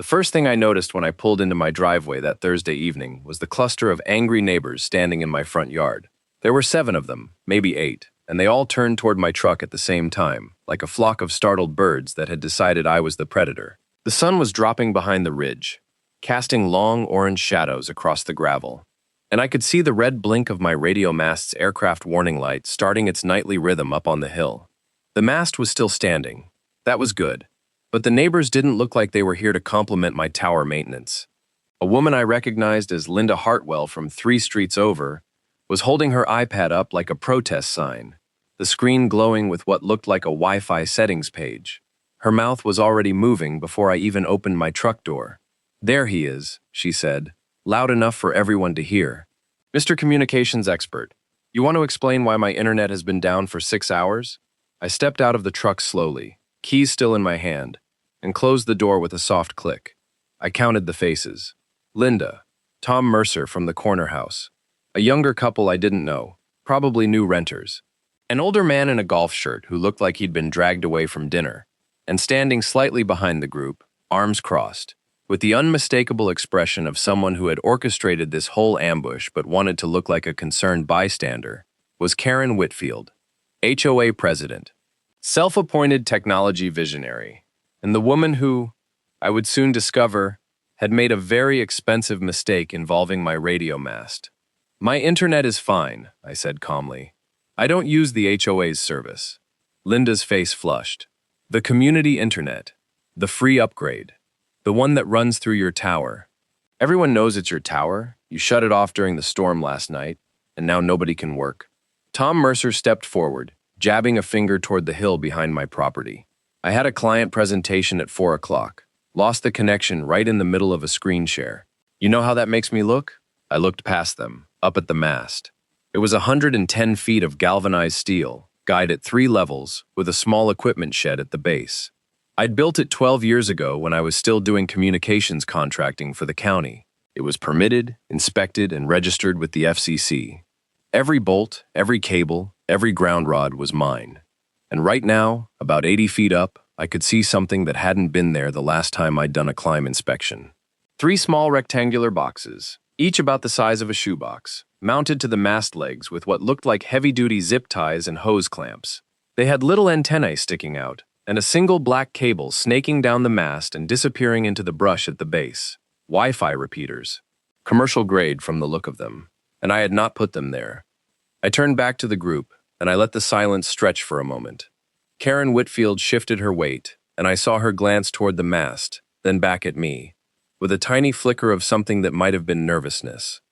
The first thing I noticed when I pulled into my driveway that Thursday evening was the cluster of angry neighbors standing in my front yard. There were 7 of them, maybe 8, and they all turned toward my truck at the same time, like a flock of startled birds that had decided I was the predator. The sun was dropping behind the ridge, casting long orange shadows across the gravel, and I could see the red blink of my radio mast's aircraft warning light starting its nightly rhythm up on the hill. The mast was still standing. That was good. But the neighbors didn't look like they were here to compliment my tower maintenance. A woman I recognized as Linda Hartwell from 3 streets over was holding her iPad up like a protest sign, the screen glowing with what looked like a Wi-Fi settings page. Her mouth was already moving before I even opened my truck door. "There he is," she said, loud enough for everyone to hear. "Mr. Communications Expert, you want to explain why my internet has been down for 6 hours?" I stepped out of the truck slowly, keys still in my hand, and closed the door with a soft click. I counted the faces. Linda, Tom Mercer from the corner house, a younger couple I didn't know, probably new renters, an older man in a golf shirt who looked like he'd been dragged away from dinner, and standing slightly behind the group, arms crossed, with the unmistakable expression of someone who had orchestrated this whole ambush but wanted to look like a concerned bystander, was Karen Whitfield, HOA president, self-appointed technology visionary, and the woman who, I would soon discover, had made a very expensive mistake involving my radio mast. "My internet is fine," I said calmly. "I don't use the HOA's service." Linda's face flushed. "The community internet. The free upgrade. The one that runs through your tower. Everyone knows it's your tower. You shut it off during the storm last night, and now nobody can work." Tom Mercer stepped forward, jabbing a finger toward the hill behind my property. "I had a client presentation at 4 o'clock. Lost the connection right in the middle of a screen share. You know how that makes me look?" I looked past them, up at the mast. It was 110 feet of galvanized steel, guyed at 3 levels, with a small equipment shed at the base. I'd built it 12 years ago when I was still doing communications contracting for the county. It was permitted, inspected, and registered with the FCC. Every bolt, every cable, every ground rod was mine. And right now, about 80 feet up, I could see something that hadn't been there the last time I'd done a climb inspection. 3 small rectangular boxes, each about the size of a shoebox, mounted to the mast legs with what looked like heavy-duty zip ties and hose clamps. They had little antennae sticking out, and a single black cable snaking down the mast and disappearing into the brush at the base. Wi-Fi repeaters. Commercial grade from the look of them. And I had not put them there. I turned back to the group, and I let the silence stretch for a moment. Karen Whitfield shifted her weight, and I saw her glance toward the mast, then back at me, with a tiny flicker of something that might have been nervousness.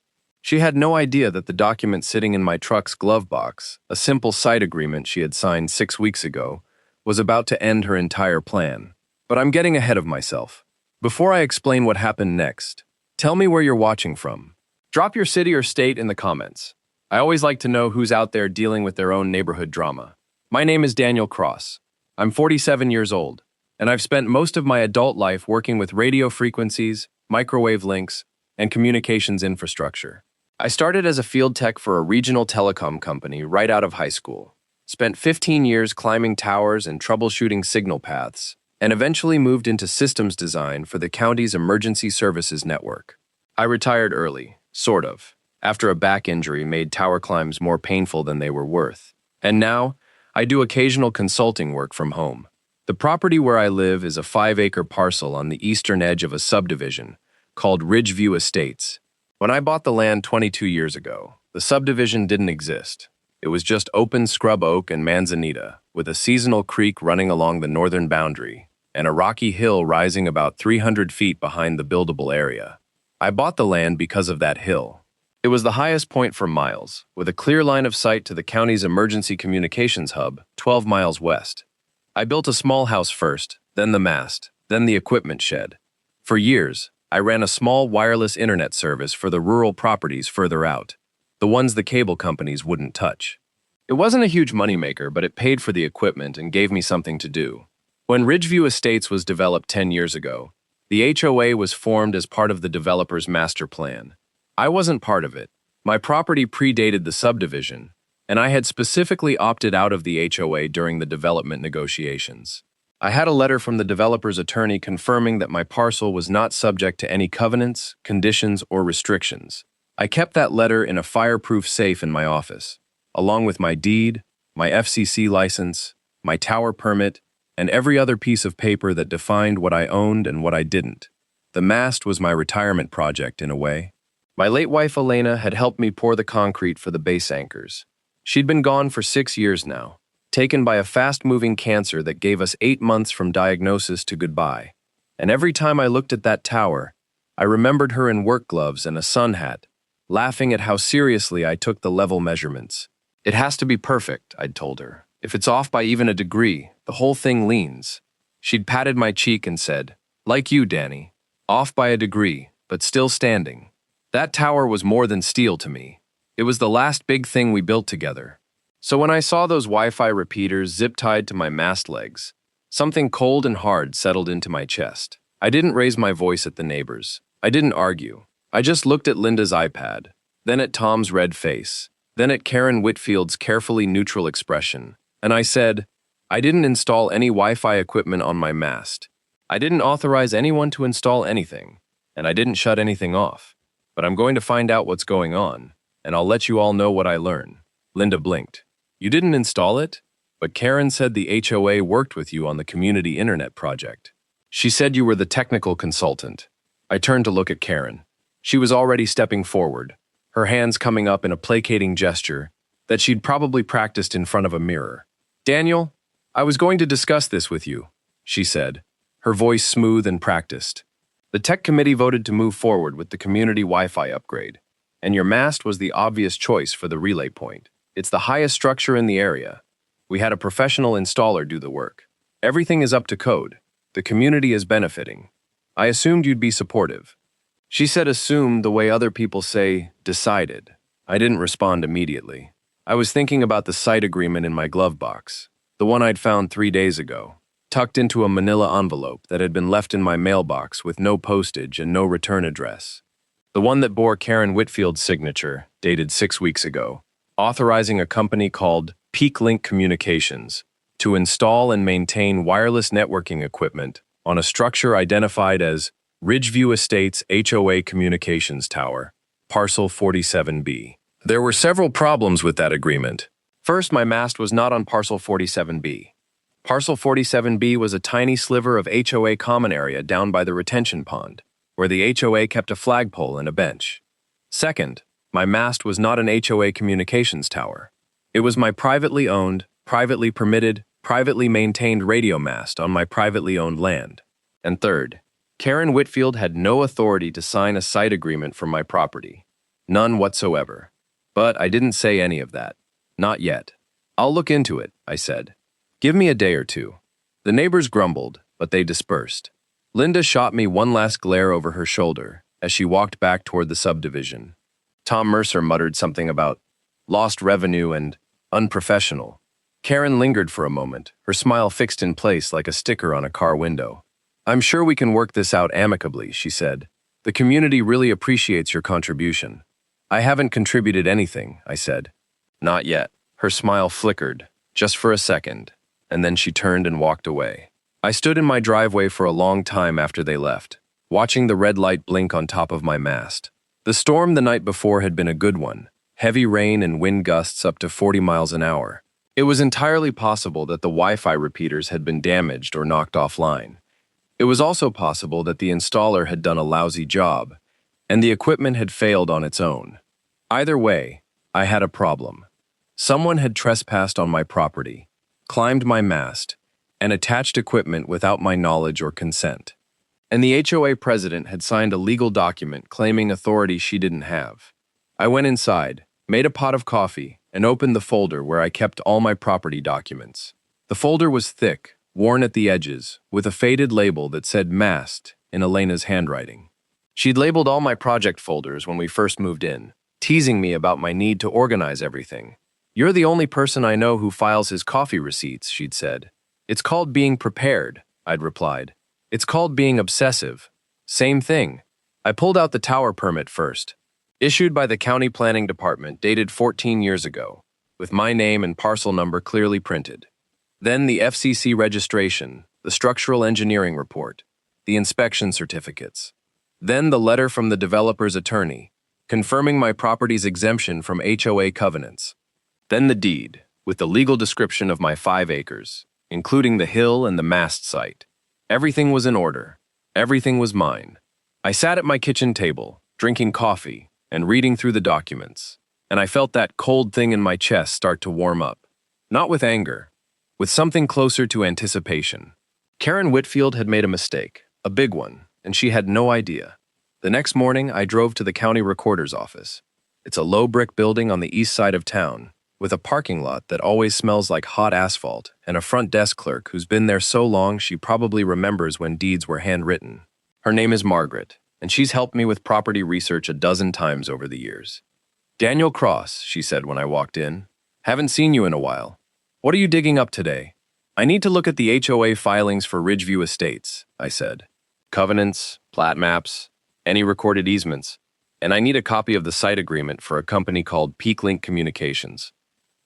She had no idea that the document sitting in my truck's glove box, a simple site agreement she had signed 6 weeks ago, was about to end her entire plan. But I'm getting ahead of myself. Before I explain what happened next, tell me where you're watching from. Drop your city or state in the comments. I always like to know who's out there dealing with their own neighborhood drama. My name is Daniel Cross. I'm 47 years old, and I've spent most of my adult life working with radio frequencies, microwave links, and communications infrastructure. I started as a field tech for a regional telecom company right out of high school, spent 15 years climbing towers and troubleshooting signal paths, and eventually moved into systems design for the county's emergency services network. I retired early, sort of, after a back injury made tower climbs more painful than they were worth. And now, I do occasional consulting work from home. The property where I live is a 5-acre parcel on the eastern edge of a subdivision called Ridgeview Estates. When I bought the land 22 years ago, the subdivision didn't exist. It was just open scrub oak and manzanita, with a seasonal creek running along the northern boundary, and a rocky hill rising about 300 feet behind the buildable area. I bought the land because of that hill. It was the highest point for miles, with a clear line of sight to the county's emergency communications hub, 12 miles west. I built a small house first, then the mast, then the equipment shed. For years, I ran a small wireless internet service for the rural properties further out, the ones the cable companies wouldn't touch. It wasn't a huge moneymaker, but it paid for the equipment and gave me something to do. When Ridgeview Estates was developed 10 years ago, the HOA was formed as part of the developer's master plan. I wasn't part of it. My property predated the subdivision, and I had specifically opted out of the HOA during the development negotiations. I had a letter from the developer's attorney confirming that my parcel was not subject to any covenants, conditions, or restrictions. I kept that letter in a fireproof safe in my office, along with my deed, my FCC license, my tower permit, and every other piece of paper that defined what I owned and what I didn't. The Mast was my retirement project in a way. My late wife Elena had helped me pour the concrete for the base anchors. She'd been gone for 6 years now, taken by a fast-moving cancer that gave us 8 months from diagnosis to goodbye. And every time I looked at that tower, I remembered her in work gloves and a sun hat, laughing at how seriously I took the level measurements. It has to be perfect, I'd told her. If it's off by even a degree, the whole thing leans. She'd patted my cheek and said, "Like you, Danny. Off by a degree, but still standing." That tower was more than steel to me. It was the last big thing we built together. So when I saw those Wi-Fi repeaters zip-tied to my mast legs, something cold and hard settled into my chest. I didn't raise my voice at the neighbors. I didn't argue. I just looked at Linda's iPad, then at Tom's red face, then at Karen Whitfield's carefully neutral expression, and I said, I didn't install any Wi-Fi equipment on my mast. I didn't authorize anyone to install anything, and I didn't shut anything off. But I'm going to find out what's going on, and I'll let you all know what I learn. Linda blinked. You didn't install it? But Karen said the HOA worked with you on the community internet project. She said you were the technical consultant. I turned to look at Karen. She was already stepping forward, her hands coming up in a placating gesture that she'd probably practiced in front of a mirror. Daniel, I was going to discuss this with you, she said, her voice smooth and practiced. The tech committee voted to move forward with the community Wi-Fi upgrade, and your mast was the obvious choice for the relay point. It's the highest structure in the area. We had a professional installer do the work. Everything is up to code. The community is benefiting. I assumed you'd be supportive. She said assumed the way other people say decided. I didn't respond immediately. I was thinking about the site agreement in my glove box, the one I'd found 3 days ago, tucked into a manila envelope that had been left in my mailbox with no postage and no return address. The one that bore Karen Whitfield's signature, dated 6 weeks ago, authorizing a company called Peak Link Communications to install and maintain wireless networking equipment on a structure identified as Ridgeview Estates HOA Communications Tower, Parcel 47B. There were several problems with that agreement. First, my mast was not on Parcel 47B. Parcel 47B was a tiny sliver of HOA common area down by the retention pond, where the HOA kept a flagpole and a bench. Second, my mast was not an HOA communications tower. It was my privately owned, privately permitted, privately maintained radio mast on my privately owned land. And third, Karen Whitfield had no authority to sign a site agreement for my property. None whatsoever. But I didn't say any of that. Not yet. I'll look into it, I said. Give me a day or two. The neighbors grumbled, but they dispersed. Linda shot me one last glare over her shoulder as she walked back toward the subdivision. Tom Mercer muttered something about lost revenue and unprofessional. Karen lingered for a moment, her smile fixed in place like a sticker on a car window. I'm sure we can work this out amicably, she said. The community really appreciates your contribution. I haven't contributed anything, I said. Not yet. Her smile flickered, just for a second, and then she turned and walked away. I stood in my driveway for a long time after they left, watching the red light blink on top of my mast. The storm the night before had been a good one, heavy rain and wind gusts up to 40 miles an hour. It was entirely possible that the Wi-Fi repeaters had been damaged or knocked offline. It was also possible that the installer had done a lousy job, and the equipment had failed on its own. Either way, I had a problem. Someone had trespassed on my property, climbed my mast, and attached equipment without my knowledge or consent. And the HOA president had signed a legal document claiming authority she didn't have. I went inside, made a pot of coffee, and opened the folder where I kept all my property documents. The folder was thick, worn at the edges, with a faded label that said Mast in Elena's handwriting. She'd labeled all my project folders when we first moved in, teasing me about my need to organize everything. You're the only person I know who files his coffee receipts, she'd said. It's called being prepared, I'd replied. It's called being obsessive. Same thing. I pulled out the tower permit first, issued by the county planning department, dated 14 years ago, with my name and parcel number clearly printed. Then the FCC registration, the the structural engineering report, the inspection certificates. Then the letter from the developer's attorney, confirming my property's exemption from HOA covenants. Then the deed, with the legal description of my 5 acres, including the hill and the mast site. Everything was in order. Everything was mine. I sat at my kitchen table, drinking coffee and reading through the documents, and I felt that cold thing in my chest start to warm up. Not with anger, with something closer to anticipation. Karen Whitfield had made a mistake, a big one, and she had no idea. The next morning, I drove to the county recorder's office. It's a low brick building on the east side of town, with a parking lot that always smells like hot asphalt and a front desk clerk who's been there so long she probably remembers when deeds were handwritten. Her name is Margaret, and she's helped me with property research a dozen times over the years. "Daniel Cross," she said when I walked in. "Haven't seen you in a while. What are you digging up today?" "I need to look at the HOA filings for Ridgeview Estates," I said. "Covenants, plat maps, any recorded easements, and I need a copy of the site agreement for a company called PeakLink Communications."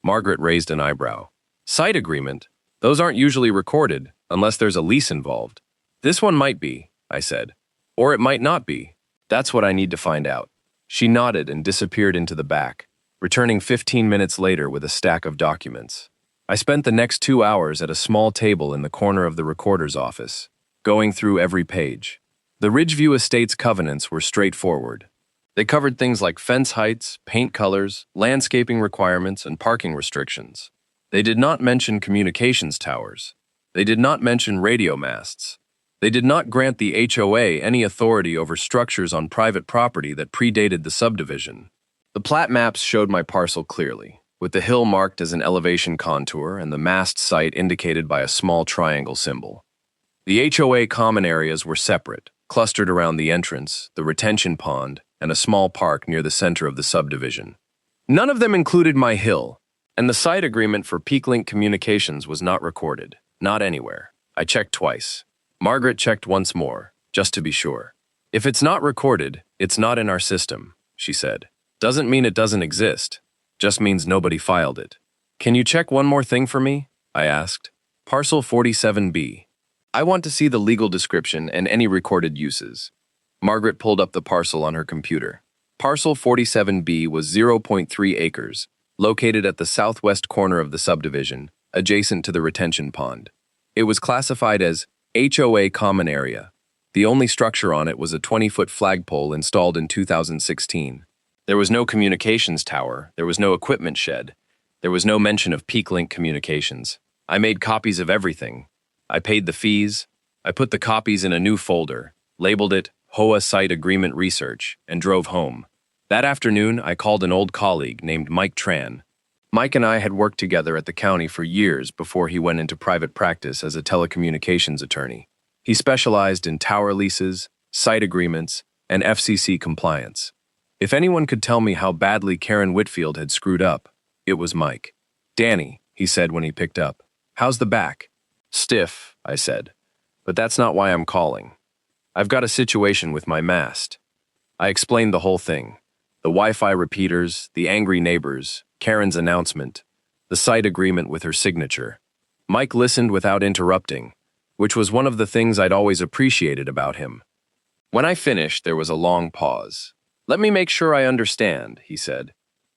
Margaret raised an eyebrow. "Site agreement? Those aren't usually recorded, unless there's a lease involved." "This one might be," I said. "Or it might not be. That's what I need to find out." She nodded and disappeared into the back, returning 15 minutes later with a stack of documents. I spent the next 2 hours at a small table in the corner of the recorder's office, going through every page. The Ridgeview Estates covenants were straightforward. They covered things like fence heights, paint colors, landscaping requirements, and parking restrictions. They did not mention communications towers. They did not mention radio masts. They did not grant the HOA any authority over structures on private property that predated the subdivision. The plat maps showed my parcel clearly, with the hill marked as an elevation contour and the mast site indicated by a small triangle symbol. The HOA common areas were separate, clustered around the entrance, the retention pond, and a small park near the center of the subdivision. None of them included my hill, and the site agreement for PeakLink Communications was not recorded, not anywhere. I checked twice. Margaret checked once more, just to be sure. "If it's not recorded, it's not in our system," she said. "Doesn't mean it doesn't exist. Just means nobody filed it." "Can you check one more thing for me?" I asked. "Parcel 47B. I want to see the legal description and any recorded uses." Margaret pulled up the parcel on her computer. Parcel 47B was 0.3 acres, located at the southwest corner of the subdivision, adjacent to the retention pond. It was classified as HOA Common Area. The only structure on it was a 20-foot flagpole installed in 2016. There was no communications tower, there was no equipment shed, there was no mention of PeakLink Communications. I made copies of everything. I paid the fees. I put the copies in a new folder, labeled it HOA Site Agreement Research, and drove home. That afternoon, I called an old colleague named Mike Tran. Mike and I had worked together at the county for years before he went into private practice as a telecommunications attorney. He specialized in tower leases, site agreements, and FCC compliance. If anyone could tell me how badly Karen Whitfield had screwed up, it was Mike. "Danny," he said when he picked up, "how's the back?" "Stiff," I said, "but that's not why I'm calling. I've got a situation with my mast." I explained the whole thing. The Wi-Fi repeaters, the angry neighbors, Karen's announcement, the site agreement with her signature. Mike listened without interrupting, which was one of the things I'd always appreciated about him. When I finished, there was a long pause. "Let me make sure I understand," he said.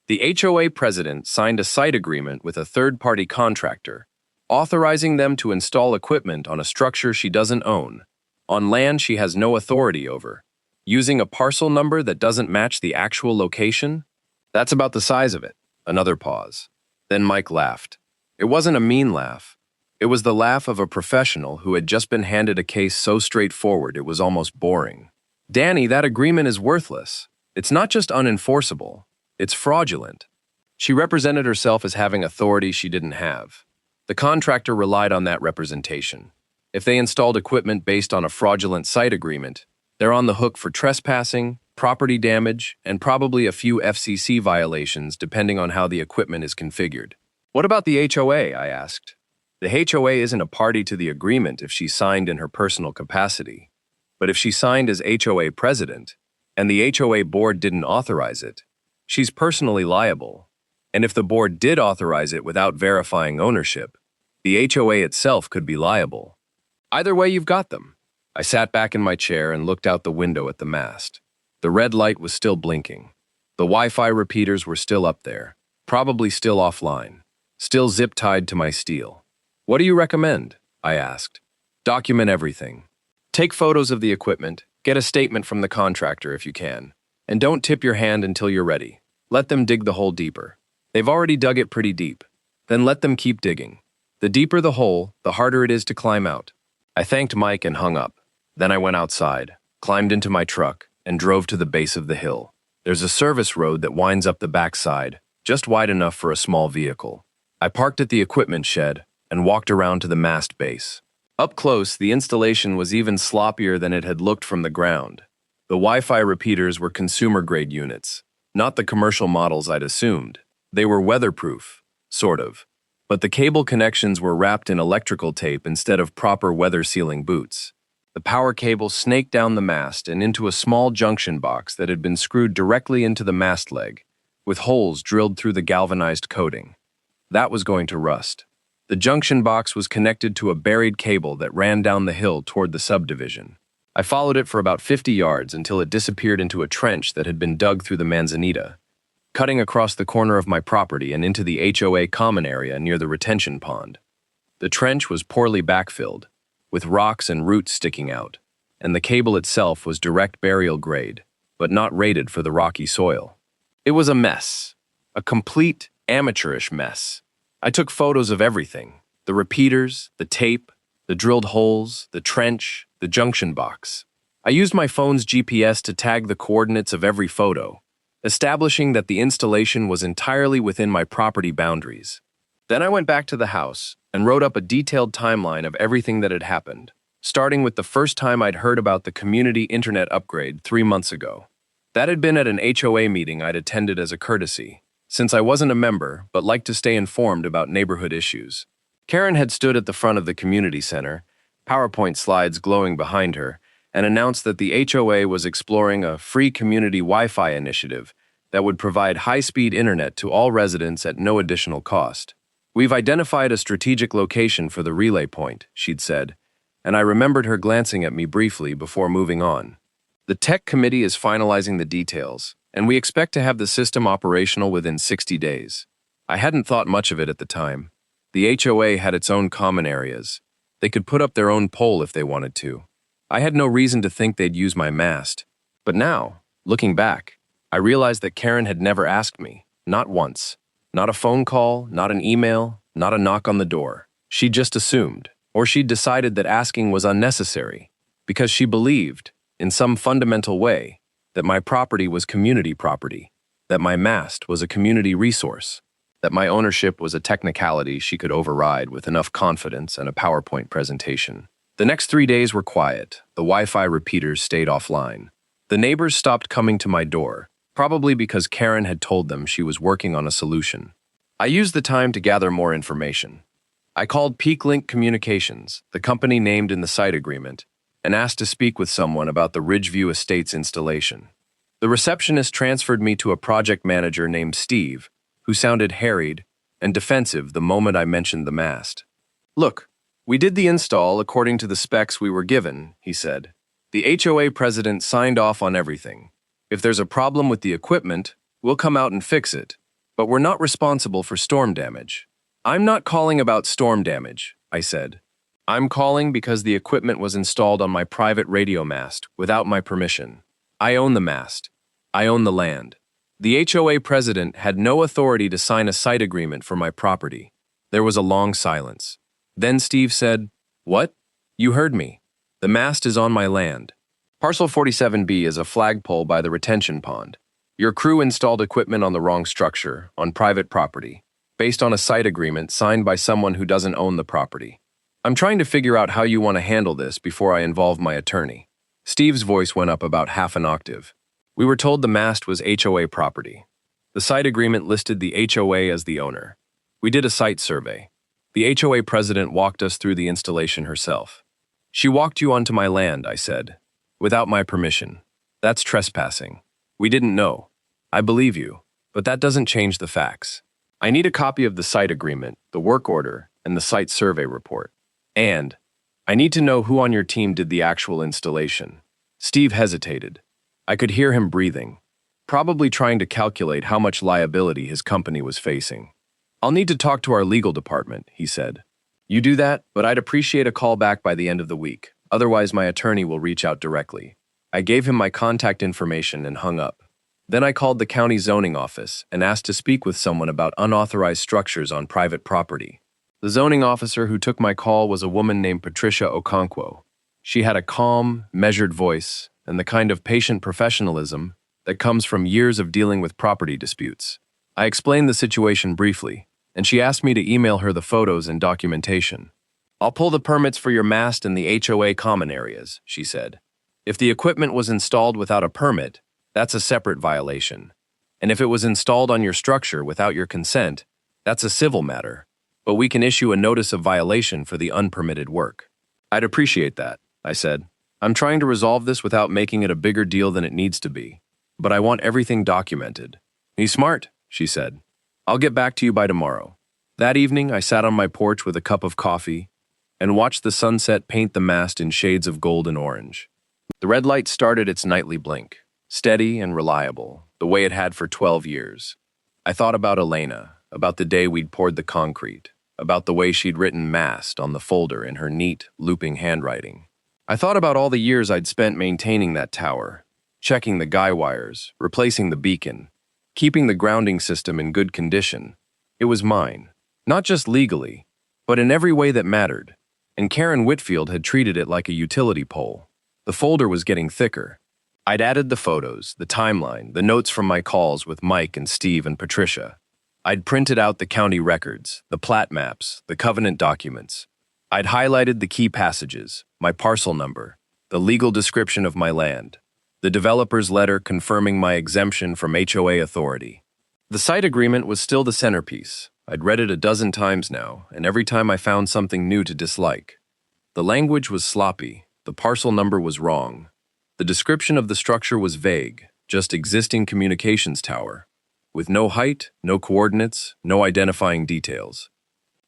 "The HOA president signed a site agreement with a third-party contractor, authorizing them to install equipment on a structure she doesn't own, on land she has no authority over, using a parcel number that doesn't match the actual location? That's about the size of it." Another pause. Then Mike laughed. It wasn't a mean laugh. It was the laugh of a professional who had just been handed a case so straightforward it was almost boring. "Danny, that agreement is worthless. It's not just unenforceable, it's fraudulent." She represented herself as having authority she didn't have. The contractor relied on that representation. If they installed equipment based on a fraudulent site agreement, they're on the hook for trespassing, property damage, and probably a few FCC violations depending on how the equipment is configured. "What about the HOA?" I asked. "The HOA isn't a party to the agreement if she signed in her personal capacity. But if she signed as HOA president, and the HOA board didn't authorize it, she's personally liable. And if the board did authorize it without verifying ownership, the HOA itself could be liable." Either way, you've got them. I sat back in my chair and looked out the window at the mast. The red light was still blinking. The Wi-Fi repeaters were still up there, probably still offline, still zip-tied to my steel. What do you recommend? I asked. Document everything. Take photos of the equipment, get a statement from the contractor if you can, and don't tip your hand until you're ready. Let them dig the hole deeper. They've already dug it pretty deep. Then let them keep digging. The deeper the hole, the harder it is to climb out. I thanked Mike and hung up. Then I went outside, climbed into my truck, and drove to the base of the hill. There's a service road that winds up the backside, just wide enough for a small vehicle. I parked at the equipment shed and walked around to the mast base. Up close, the installation was even sloppier than it had looked from the ground. The Wi-Fi repeaters were consumer-grade units, not the commercial models I'd assumed. They were weatherproof, sort of. But the cable connections were wrapped in electrical tape instead of proper weather-sealing boots. The power cable snaked down the mast and into a small junction box that had been screwed directly into the mast leg, with holes drilled through the galvanized coating. That was going to rust. The junction box was connected to a buried cable that ran down the hill toward the subdivision. I followed it for about 50 yards until it disappeared into a trench that had been dug through the manzanita, cutting across the corner of my property and into the HOA common area near the retention pond. The trench was poorly backfilled, with rocks and roots sticking out, and the cable itself was direct burial grade, but not rated for the rocky soil. It was a mess, a complete amateurish mess. I took photos of everything: the repeaters, the tape, the drilled holes, the trench, the junction box. I used my phone's GPS to tag the coordinates of every photo, establishing that the installation was entirely within my property boundaries. Then I went back to the house and wrote up a detailed timeline of everything that had happened, starting with the first time I'd heard about the community internet upgrade 3 months ago. That had been at an HOA meeting I'd attended as a courtesy, since I wasn't a member but liked to stay informed about neighborhood issues. Karen had stood at the front of the community center, PowerPoint slides glowing behind her, and announced that the HOA was exploring a free community Wi-Fi initiative that would provide high-speed internet to all residents at no additional cost. "We've identified a strategic location for the relay point," she'd said, and I remembered her glancing at me briefly before moving on. "The tech committee is finalizing the details, and we expect to have the system operational within 60 days. I hadn't thought much of it at the time. The HOA had its own common areas. They could put up their own pole if they wanted to. I had no reason to think they'd use my mast. But now, looking back, I realized that Karen had never asked me, not once. Not a phone call, not an email, not a knock on the door. She just assumed, or she'd decided that asking was unnecessary, because she believed, in some fundamental way, that my property was community property, that my mast was a community resource, that my ownership was a technicality she could override with enough confidence and a PowerPoint presentation. The next 3 days were quiet. The Wi-Fi repeaters stayed offline. The neighbors stopped coming to my door, probably because Karen had told them she was working on a solution. I used the time to gather more information. I called PeakLink Communications, the company named in the site agreement, and asked to speak with someone about the Ridgeview Estates installation. The receptionist transferred me to a project manager named Steve, who sounded harried and defensive the moment I mentioned the mast. "Look, we did the install according to the specs we were given," he said. "The HOA president signed off on everything. If there's a problem with the equipment, we'll come out and fix it, but we're not responsible for storm damage." "I'm not calling about storm damage," I said. "I'm calling because the equipment was installed on my private radio mast without my permission. I own the mast. I own the land. The HOA president had no authority to sign a site agreement for my property." There was a long silence. Then Steve said, "What? You heard me. The mast is on my land. Parcel 47B is a flagpole by the retention pond. Your crew installed equipment on the wrong structure, on private property, based on a site agreement signed by someone who doesn't own the property. I'm trying to figure out how you want to handle this before I involve my attorney." Steve's voice went up about half an octave. "We were told the mast was HOA property. The site agreement listed the HOA as the owner. We did a site survey. The HOA president walked us through the installation herself." "She walked you onto my land," I said, "without my permission. That's trespassing. We didn't know. I believe you, but that doesn't change the facts. I need a copy of the site agreement, the work order, and the site survey report. And I need to know who on your team did the actual installation. Steve hesitated. I could hear him breathing, probably trying to calculate how much liability his company was facing. I'll need to talk to our legal department, he said. You do that, but I'd appreciate a call back by the end of the week. Otherwise, my attorney will reach out directly. I gave him my contact information and hung up. Then I called the county zoning office and asked to speak with someone about unauthorized structures on private property. The zoning officer who took my call was a woman named Patricia Okonkwo. She had a calm, measured voice and the kind of patient professionalism that comes from years of dealing with property disputes. I explained the situation briefly, and she asked me to email her the photos and documentation. I'll pull the permits for your mast and the HOA common areas, she said. If the equipment was installed without a permit, that's a separate violation. And if it was installed on your structure without your consent, that's a civil matter. But we can issue a notice of violation for the unpermitted work. I'd appreciate that, I said. I'm trying to resolve this without making it a bigger deal than it needs to be. But I want everything documented. He's smart, she said. I'll get back to you by tomorrow. That evening, I sat on my porch with a cup of coffee and watched the sunset paint the mast in shades of gold and orange. The red light started its nightly blink, steady and reliable, the way it had for 12 years. I thought about Elena, about the day we'd poured the concrete, about the way she'd written Mast on the folder in her neat, looping handwriting. I thought about all the years I'd spent maintaining that tower, checking the guy wires, replacing the beacon, keeping the grounding system in good condition. It was mine, not just legally, but in every way that mattered, and Karen Whitfield had treated it like a utility pole. The folder was getting thicker. I'd added the photos, the timeline, the notes from my calls with Mike and Steve and Patricia. I'd printed out the county records, the plat maps, the covenant documents. I'd highlighted the key passages, my parcel number, the legal description of my land, the developer's letter confirming my exemption from HOA authority. The site agreement was still the centerpiece. I'd read it a dozen times now, and every time I found something new to dislike. The language was sloppy, the parcel number was wrong. The description of the structure was vague, just existing communications tower, with no height, no coordinates, no identifying details.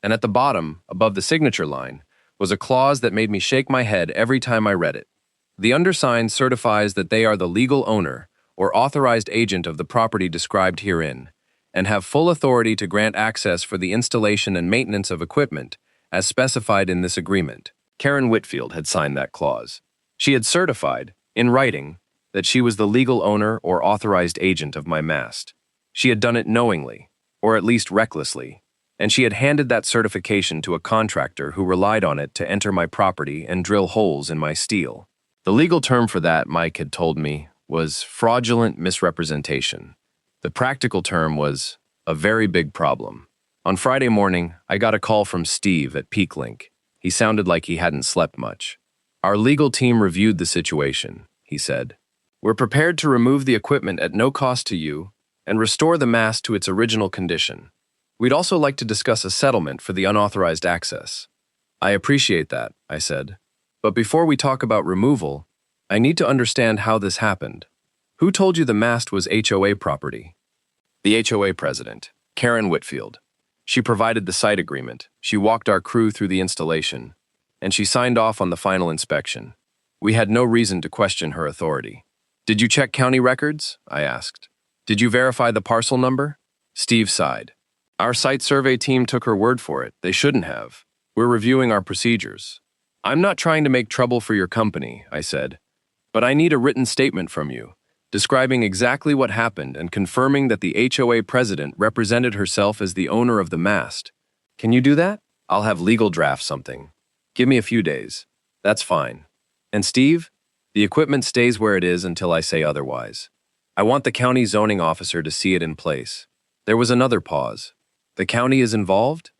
And at the bottom, above the signature line, was a clause that made me shake my head every time I read it. The undersigned certifies that they are the legal owner or authorized agent of the property described herein, and have full authority to grant access for the installation and maintenance of equipment, as specified in this agreement. Karen Whitfield had signed that clause. She had certified, in writing, that she was the legal owner or authorized agent of my mast. She had done it knowingly, or at least recklessly, and she had handed that certification to a contractor who relied on it to enter my property and drill holes in my steel. The legal term for that, Mike had told me, was fraudulent misrepresentation. The practical term was a very big problem. On Friday morning, I got a call from Steve at PeakLink. He sounded like he hadn't slept much. Our legal team reviewed the situation, he said. We're prepared to remove the equipment at no cost to you and restore the mast to its original condition. We'd also like to discuss a settlement for the unauthorized access. I appreciate that, I said. But before we talk about removal, I need to understand how this happened. Who told you the mast was HOA property? The HOA president, Karen Whitfield. She provided the site agreement, she walked our crew through the installation, and she signed off on the final inspection. We had no reason to question her authority. Did you check county records? I asked. Did you verify the parcel number? Steve sighed. Our site survey team took her word for it. They shouldn't have. We're reviewing our procedures. I'm not trying to make trouble for your company, I said, but I need a written statement from you, describing exactly what happened and confirming that the HOA president represented herself as the owner of the mast. Can you do that? I'll have legal draft something. Give me a few days. That's fine. And Steve, the equipment stays where it is until I say otherwise. I want the county zoning officer to see it in place. There was another pause. The county is involved?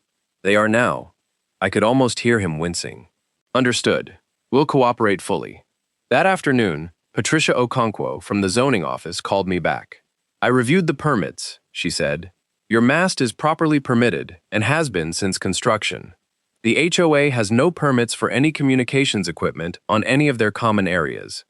They are now. I could almost hear him wincing. Understood. We'll cooperate fully. That afternoon, Patricia Okonkwo from the zoning office called me back. I reviewed the permits, she said. Your mast is properly permitted and has been since construction. The HOA has no permits for any communications equipment on any of their common areas.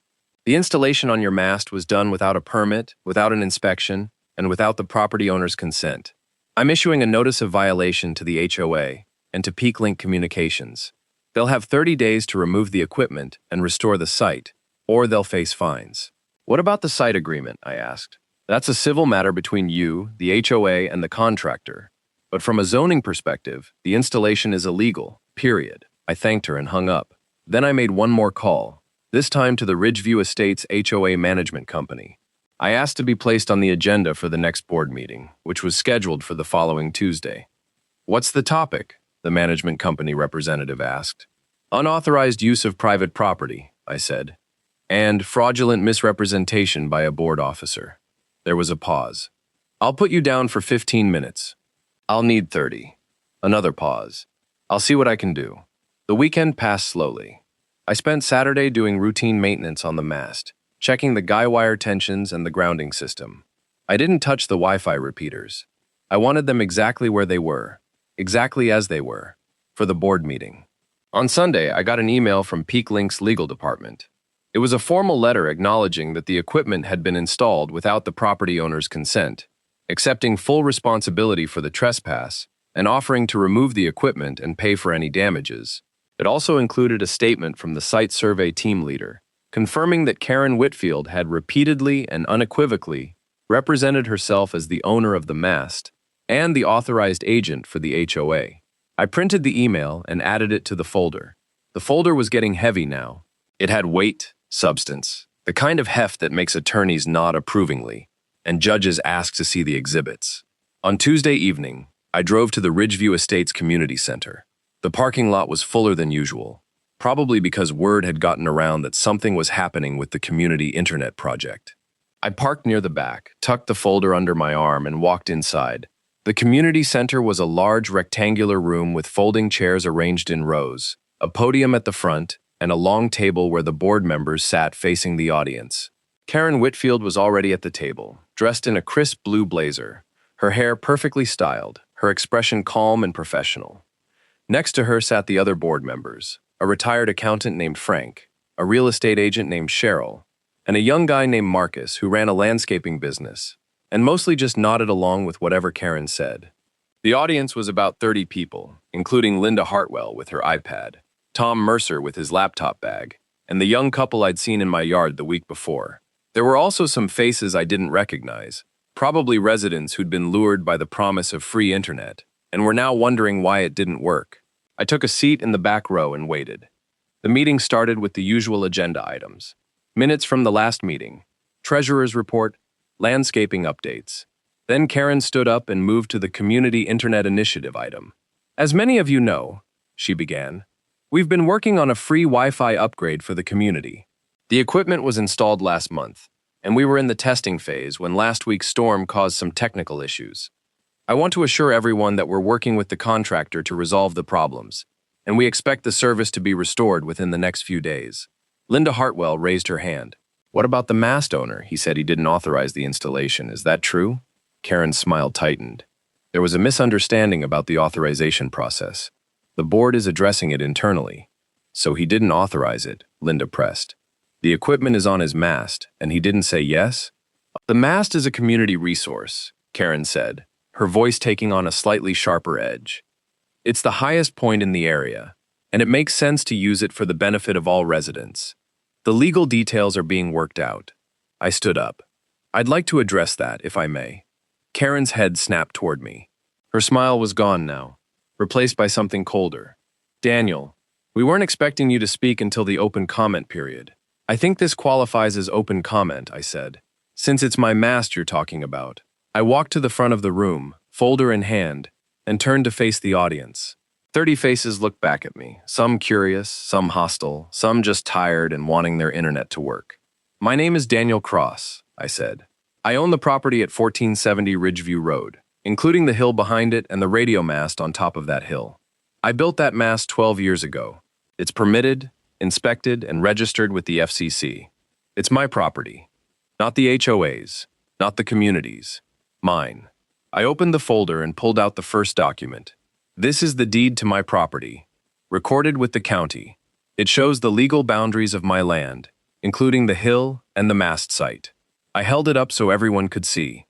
The installation on your mast was done without a permit, without an inspection, and without the property owner's consent. I'm issuing a notice of violation to the HOA and to PeakLink Communications. They'll have 30 days to remove the equipment and restore the site, or they'll face fines. What about the site agreement? I asked. That's a civil matter between you, the HOA, and the contractor. But from a zoning perspective, the installation is illegal, period. I thanked her and hung up. Then I made one more call, this time to the Ridgeview Estates HOA management company. I asked to be placed on the agenda for the next board meeting, which was scheduled for the following Tuesday. What's the topic? The management company representative asked. Unauthorized use of private property, I said, and fraudulent misrepresentation by a board officer. There was a pause. I'll put you down for 15 minutes. I'll need 30. Another pause. I'll see what I can do. The weekend passed slowly. I spent Saturday doing routine maintenance on the mast, checking the guy wire tensions and the grounding system. I didn't touch the Wi-Fi repeaters. I wanted them exactly where they were, exactly as they were, for the board meeting. On Sunday, I got an email from Peak Link's legal department. It was a formal letter acknowledging that the equipment had been installed without the property owner's consent, accepting full responsibility for the trespass, and offering to remove the equipment and pay for any damages. It also included a statement from the site survey team leader, confirming that Karen Whitfield had repeatedly and unequivocally represented herself as the owner of the mast and the authorized agent for the HOA. I printed the email and added it to the folder. The folder was getting heavy now. It had weight, substance, the kind of heft that makes attorneys nod approvingly, and judges ask to see the exhibits. On Tuesday evening, I drove to the Ridgeview Estates Community Center. The parking lot was fuller than usual, probably because word had gotten around that something was happening with the community internet project. I parked near the back, tucked the folder under my arm, and walked inside. The community center was a large rectangular room with folding chairs arranged in rows, a podium at the front, and a long table where the board members sat facing the audience. Karen Whitfield was already at the table, dressed in a crisp blue blazer, her hair perfectly styled, her expression calm and professional. Next to her sat the other board members, a retired accountant named Frank, a real estate agent named Cheryl, and a young guy named Marcus who ran a landscaping business, and mostly just nodded along with whatever Karen said. The audience was about 30 people, including Linda Hartwell with her iPad, Tom Mercer with his laptop bag, and the young couple I'd seen in my yard the week before. There were also some faces I didn't recognize, probably residents who'd been lured by the promise of free internet, and were now wondering why it didn't work. I took a seat in the back row and waited. The meeting started with the usual agenda items. Minutes from the last meeting, treasurer's report, landscaping updates. Then Karen stood up and moved to the Community Internet Initiative item. As many of you know, she began, we've been working on a free Wi-Fi upgrade for the community. The equipment was installed last month, and we were in the testing phase when last week's storm caused some technical issues. I want to assure everyone that we're working with the contractor to resolve the problems, and we expect the service to be restored within the next few days. Linda Hartwell raised her hand. What about the mast owner? He said he didn't authorize the installation. Is that true? Karen's smile tightened. There was a misunderstanding about the authorization process. The board is addressing it internally. So he didn't authorize it, Linda pressed. The equipment is on his mast, and he didn't say yes? The mast is a community resource, Karen said, her voice taking on a slightly sharper edge. It's the highest point in the area, and it makes sense to use it for the benefit of all residents. The legal details are being worked out. I stood up. I'd like to address that, if I may. Karen's head snapped toward me. Her smile was gone now, replaced by something colder. Daniel, we weren't expecting you to speak until the open comment period. I think this qualifies as open comment, I said, since it's my mast you're talking about. I walked to the front of the room, folder in hand, and turned to face the audience. 30 faces looked back at me, some curious, some hostile, some just tired and wanting their internet to work. My name is Daniel Cross, I said. I own the property at 1470 Ridgeview Road, including the hill behind it and the radio mast on top of that hill. I built that mast 12 years ago. It's permitted, inspected, and registered with the FCC. It's my property, not the HOA's, not the community's. Mine. I opened the folder and pulled out the first document. This is the deed to my property, recorded with the county. It shows the legal boundaries of my land, including the hill and the mast site. I held it up so everyone could see.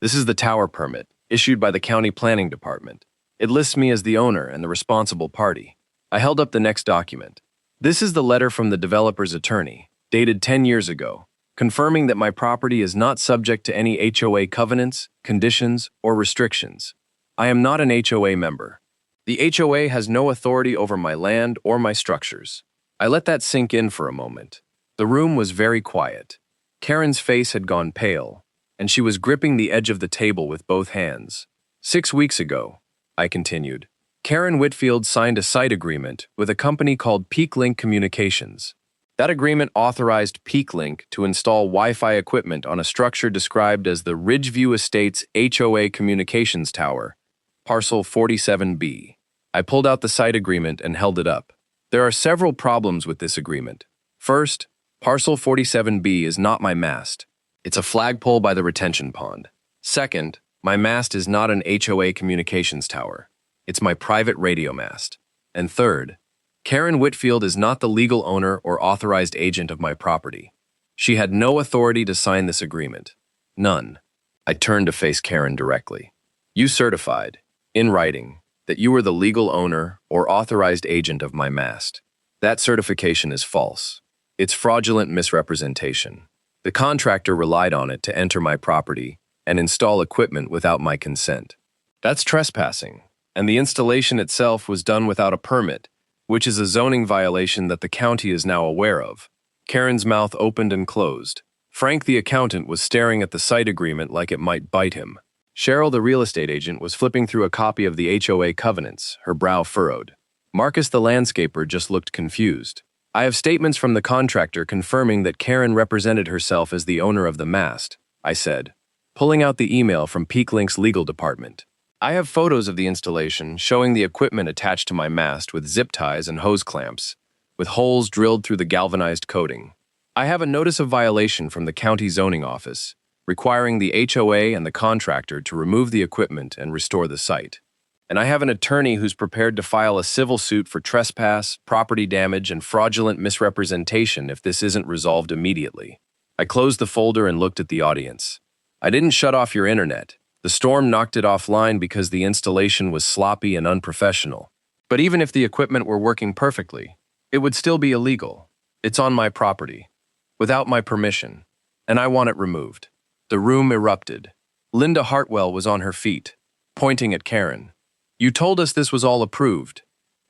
This is the tower permit, issued by the county planning department. It lists me as the owner and the responsible party. I held up the next document. This is the letter from the developer's attorney, dated 10 years ago, confirming that my property is not subject to any HOA covenants, conditions, or restrictions. I am not an HOA member. The HOA has no authority over my land or my structures. I let that sink in for a moment. The room was very quiet. Karen's face had gone pale, and she was gripping the edge of the table with both hands. 6 weeks ago, I continued, Karen Whitfield signed a site agreement with a company called PeakLink Communications. That agreement authorized PeakLink to install Wi-Fi equipment on a structure described as the Ridgeview Estates HOA Communications Tower, Parcel 47B. I pulled out the site agreement and held it up. There are several problems with this agreement. First, Parcel 47B is not my mast. It's a flagpole by the retention pond. Second, my mast is not an HOA communications tower. It's my private radio mast. And third, Karen Whitfield is not the legal owner or authorized agent of my property. She had no authority to sign this agreement. None. I turned to face Karen directly. You certified, in writing, that you were the legal owner or authorized agent of my mast. That certification is false. It's fraudulent misrepresentation. The contractor relied on it to enter my property and install equipment without my consent. That's trespassing, and the installation itself was done without a permit, which is a zoning violation that the county is now aware of. Karen's mouth opened and closed. Frank, the accountant, was staring at the site agreement like it might bite him. Cheryl, the real estate agent, was flipping through a copy of the HOA covenants, her brow furrowed. Marcus, the landscaper, just looked confused. I have statements from the contractor confirming that Karen represented herself as the owner of the mast, I said, pulling out the email from PeakLink's legal department. I have photos of the installation showing the equipment attached to my mast with zip ties and hose clamps, with holes drilled through the galvanized coating. I have a notice of violation from the county zoning office, requiring the HOA and the contractor to remove the equipment and restore the site. And I have an attorney who's prepared to file a civil suit for trespass, property damage, and fraudulent misrepresentation if this isn't resolved immediately. I closed the folder and looked at the audience. I didn't shut off your internet. The storm knocked it offline because the installation was sloppy and unprofessional. But even if the equipment were working perfectly, it would still be illegal. It's on my property, without my permission, and I want it removed. The room erupted. Linda Hartwell was on her feet, pointing at Karen. You told us this was all approved.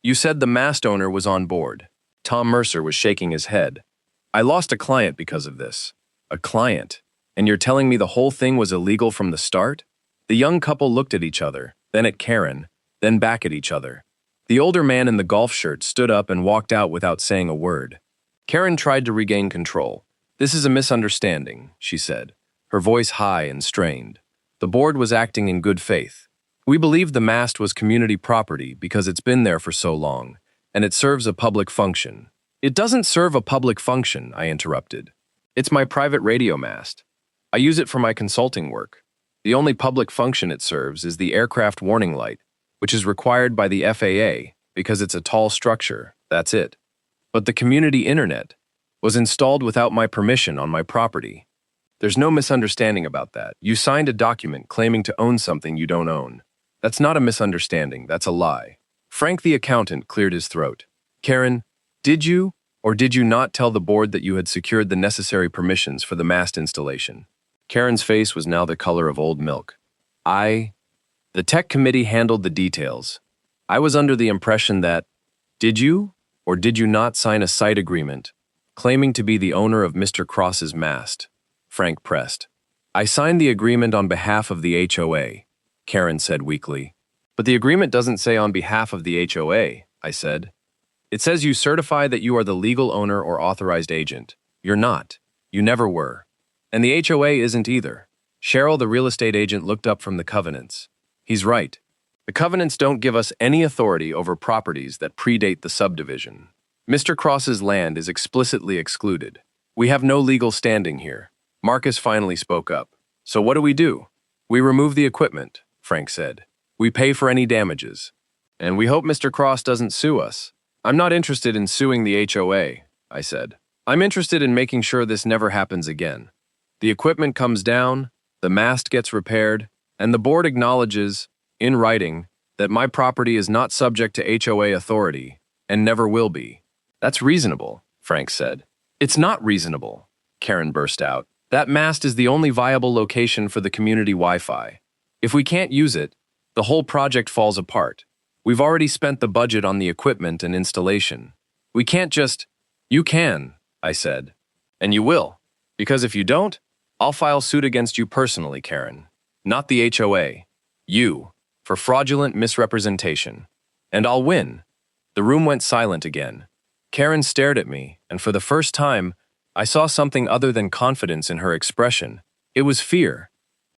You said the mast owner was on board. Tom Mercer was shaking his head. I lost a client because of this. A client? And you're telling me the whole thing was illegal from the start? The young couple looked at each other, then at Karen, then back at each other. The older man in the golf shirt stood up and walked out without saying a word. Karen tried to regain control. This is a misunderstanding, she said, her voice high and strained. The board was acting in good faith. We believed the mast was community property because it's been there for so long, and it serves a public function. It doesn't serve a public function, I interrupted. It's my private radio mast. I use it for my consulting work. The only public function it serves is the aircraft warning light, which is required by the FAA because it's a tall structure, that's it. But the community internet was installed without my permission on my property. There's no misunderstanding about that. You signed a document claiming to own something you don't own. That's not a misunderstanding, that's a lie. Frank the accountant cleared his throat. Karen, did you or did you not tell the board that you had secured the necessary permissions for the mast installation? Karen's face was now the color of old milk. The tech committee handled the details. I was under the impression that, did you or did you not sign a site agreement claiming to be the owner of Mr. Cross's mast? Frank pressed. I signed the agreement on behalf of the HOA, Karen said weakly. But the agreement doesn't say on behalf of the HOA, I said. It says you certify that you are the legal owner or authorized agent. You're not. You never were. And the HOA isn't either. Cheryl, the real estate agent, looked up from the covenants. He's right. The covenants don't give us any authority over properties that predate the subdivision. Mr. Cross's land is explicitly excluded. We have no legal standing here. Marcus finally spoke up. So what do? We remove the equipment, Frank said. We pay for any damages. And we hope Mr. Cross doesn't sue us. I'm not interested in suing the HOA, I said. I'm interested in making sure this never happens again. The equipment comes down, the mast gets repaired, and the board acknowledges, in writing, that my property is not subject to HOA authority, and never will be. That's reasonable, Frank said. It's not reasonable, Karen burst out. That mast is the only viable location for the community Wi-Fi. If we can't use it, the whole project falls apart. We've already spent the budget on the equipment and installation. We can't just— You can, I said. And you will. Because if you don't, I'll file suit against you personally, Karen. Not the HOA. You, for fraudulent misrepresentation. And I'll win. The room went silent again. Karen stared at me, and for the first time, I saw something other than confidence in her expression. It was fear.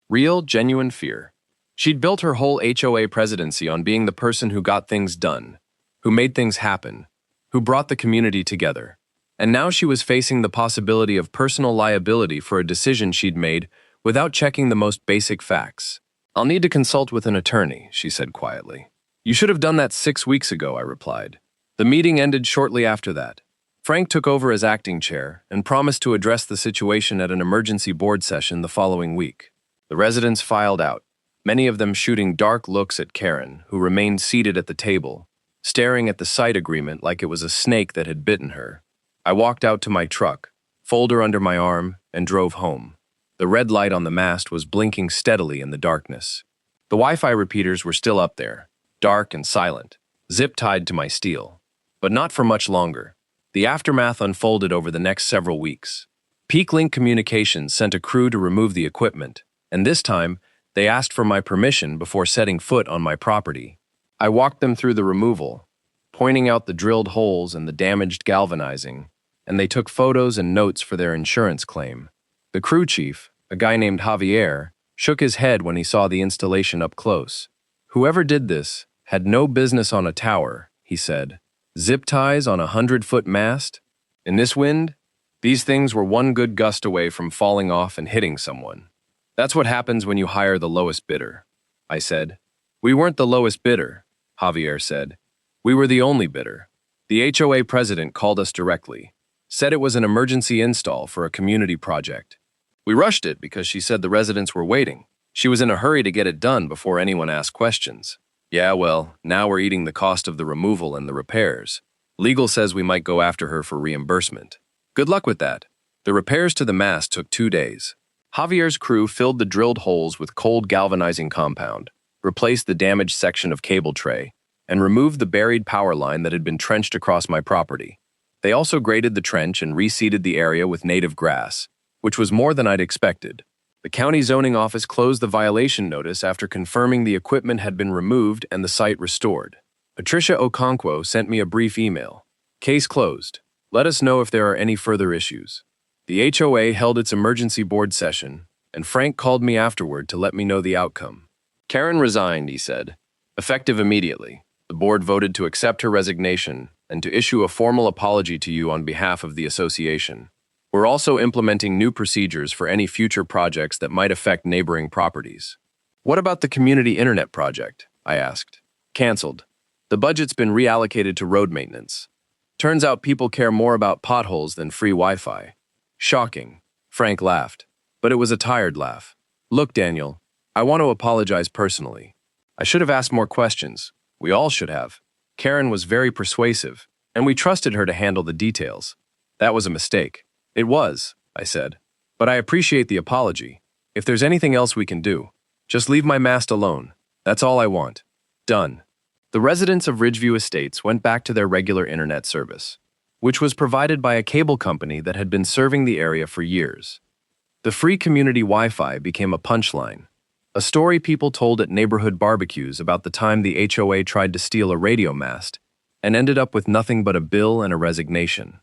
Real, genuine fear. She'd built her whole HOA presidency on being the person who got things done, who made things happen, who brought the community together. And now she was facing the possibility of personal liability for a decision she'd made without checking the most basic facts. I'll need to consult with an attorney, she said quietly. You should have done that 6 weeks ago, I replied. The meeting ended shortly after that. Frank took over as acting chair and promised to address the situation at an emergency board session the following week. The residents filed out, many of them shooting dark looks at Karen, who remained seated at the table, staring at the site agreement like it was a snake that had bitten her. I walked out to my truck, folder under my arm, and drove home. The red light on the mast was blinking steadily in the darkness. The Wi-Fi repeaters were still up there, dark and silent, zip-tied to my steel. But not for much longer. The aftermath unfolded over the next several weeks. PeakLink Communications sent a crew to remove the equipment, and this time, they asked for my permission before setting foot on my property. I walked them through the removal, pointing out the drilled holes and the damaged galvanizing, and they took photos and notes for their insurance claim. The crew chief, a guy named Javier, shook his head when he saw the installation up close. Whoever did this had no business on a tower, he said. Zip ties on a 100-foot mast? In this wind? These things were one good gust away from falling off and hitting someone. That's what happens when you hire the lowest bidder, I said. We weren't the lowest bidder, Javier said. We were the only bidder. The HOA president called us directly, said it was an emergency install for a community project. We rushed it because she said the residents were waiting. She was in a hurry to get it done before anyone asked questions. Yeah, well, now we're eating the cost of the removal and the repairs. Legal says we might go after her for reimbursement. Good luck with that. The repairs to the mast took 2 days. Javier's crew filled the drilled holes with cold galvanizing compound, replaced the damaged section of cable tray, and removed the buried power line that had been trenched across my property. They also graded the trench and reseeded the area with native grass, which was more than I'd expected. The county zoning office closed the violation notice after confirming the equipment had been removed and the site restored. Patricia Okonkwo sent me a brief email. Case closed. Let us know if there are any further issues. The HOA held its emergency board session, and Frank called me afterward to let me know the outcome. Karen resigned, he said. Effective immediately, the board voted to accept her resignation and to issue a formal apology to you on behalf of the association. We're also implementing new procedures for any future projects that might affect neighboring properties. What about the community internet project? I asked. Canceled. The budget's been reallocated to road maintenance. Turns out people care more about potholes than free Wi-Fi. Shocking. Frank laughed. But it was a tired laugh. Look, Daniel, I want to apologize personally. I should have asked more questions. We all should have. Karen was very persuasive, and we trusted her to handle the details. That was a mistake. It was, I said. But I appreciate the apology. If there's anything else we can do, just leave my mast alone. That's all I want. Done. The residents of Ridgeview Estates went back to their regular internet service, which was provided by a cable company that had been serving the area for years. The free community Wi-Fi became a punchline, a story people told at neighborhood barbecues about the time the HOA tried to steal a radio mast and ended up with nothing but a bill and a resignation.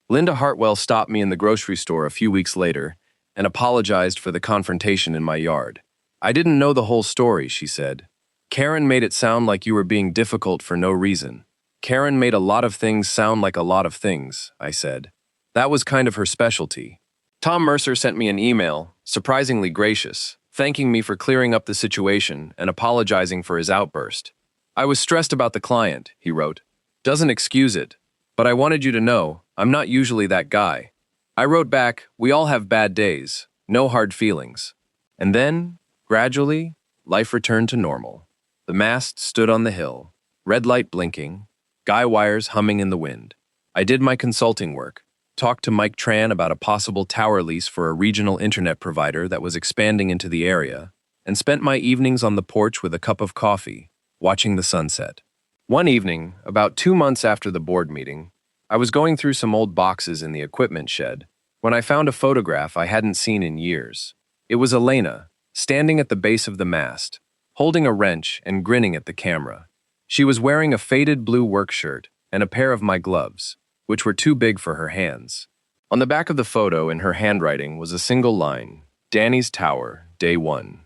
Linda Hartwell stopped me in the grocery store a few weeks later and apologized for the confrontation in my yard. I didn't know the whole story, she said. Karen made it sound like you were being difficult for no reason. Karen made a lot of things sound like a lot of things, I said. That was kind of her specialty. Tom Mercer sent me an email, surprisingly gracious, thanking me for clearing up the situation and apologizing for his outburst. I was stressed about the client, he wrote. Doesn't excuse it, but I wanted you to know I'm not usually that guy. I wrote back, we all have bad days, no hard feelings. And then, gradually, life returned to normal. The mast stood on the hill, red light blinking, guy wires humming in the wind. I did my consulting work, talked to Mike Tran about a possible tower lease for a regional internet provider that was expanding into the area, and spent my evenings on the porch with a cup of coffee, watching the sunset. One evening, about 2 months after the board meeting, I was going through some old boxes in the equipment shed when I found a photograph I hadn't seen in years. It was Elena, standing at the base of the mast, holding a wrench and grinning at the camera. She was wearing a faded blue work shirt and a pair of my gloves, which were too big for her hands. On the back of the photo, in her handwriting, was a single line, "Danny's Tower, Day 1.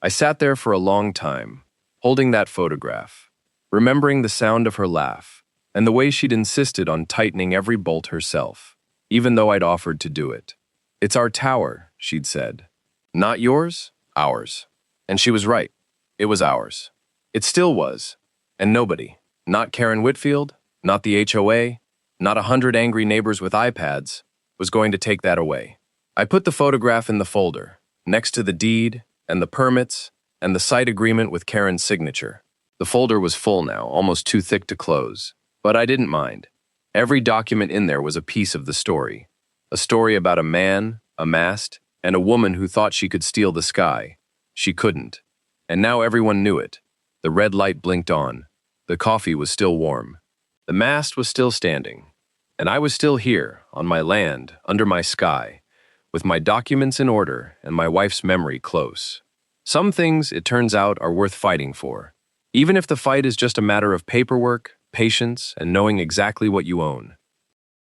I sat there for a long time, holding that photograph, remembering the sound of her laugh, and the way she'd insisted on tightening every bolt herself, even though I'd offered to do it. "It's our tower," she'd said. "Not yours, ours." And she was right. It was ours. It still was. And nobody, not Karen Whitfield, not the HOA, not 100 angry neighbors with iPads, was going to take that away. I put the photograph in the folder, next to the deed and the permits and the site agreement with Karen's signature. The folder was full now, almost too thick to close, but I didn't mind. Every document in there was a piece of the story. A story about a man, a mast, and a woman who thought she could steal the sky. She couldn't. And now everyone knew it. The red light blinked on. The coffee was still warm. The mast was still standing. And I was still here, on my land, under my sky, with my documents in order and my wife's memory close. Some things, it turns out, are worth fighting for, even if the fight is just a matter of paperwork, patience, and knowing exactly what you own.